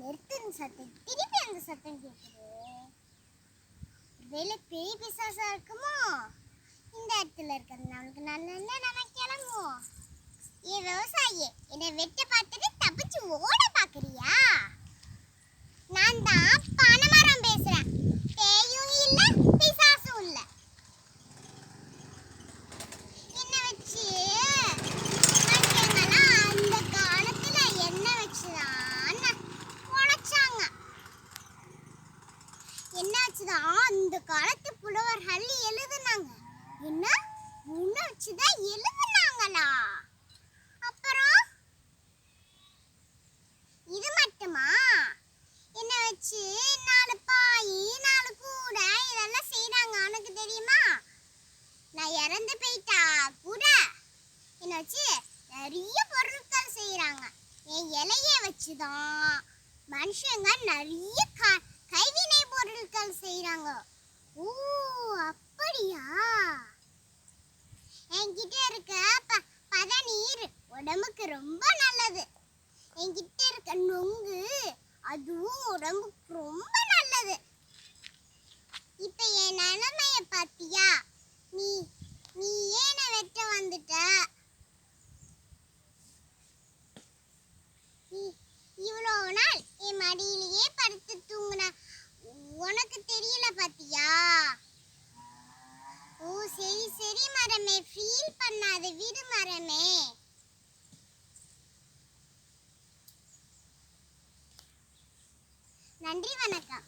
நிறுத்துன்னு சத்தம் திருப்பி அந்த சத்தம் கேட்குது. வேலை பேய் பிசாசா இருக்குமோ? இந்த இடத்துல இருக்கிறது நம்மளுக்கு நல்ல நம்ம கிளம்புவோம். ஏ விவசாயி, என்னை வெட்ட பார்த்துட்டு தப்பிச்சு ஓட பாக்குறியா? நான் தான் பனைமரம் பேசுறேன். பேயும் இல்ல பிசாசும் இல்ல. என்ன வச்சு மனுஷங்கெல்லாம் அந்த காலத்துல என்ன வச்சுதான் உழைச்சாங்க. என்ன வச்சுதான் அந்த காலத்து புலவர்கள் எழுதுனாங்க. என்ன உன்னை வச்சுதான் எழுதுனாங்களா? அப்புறம் இது மட்டுமா? என்ன வச்சு 4 பாய் 4 கூடை இதெல்லாம் செய்றாங்க. உனக்கு தெரியுமா? நான் இறந்து போயிட்டா கூட என்ன வச்சு நிறைய பொருட்கள் செய்றாங்க. என் இலைய வச்சுதான் மனுஷங்க நிறைய கைவினை பொருட்கள் செய்றாங்க. ஓ அப்படியா? என்கிட்ட இருக்க பதநீர் உடம்புக்கு ரொம்ப நல்லது. என்கிட்ட இருக்க நொங்கு அதுவும் உடம்புக்கு ரொம்ப நல்லது. இப்ப என் நிலைமைய பாத்தியா? நீ நீ ஏன வெட்ட வந்துட்ட? இவ்வளவு நாள் என் மடியிலேயே படுத்து தூங்குன உனக்கு தெரியல பாத்தியா? ஓ சரி சரி மரமே, ஃபீல் பண்ணாத, விடு மரமே. நன்றி, வணக்கம்.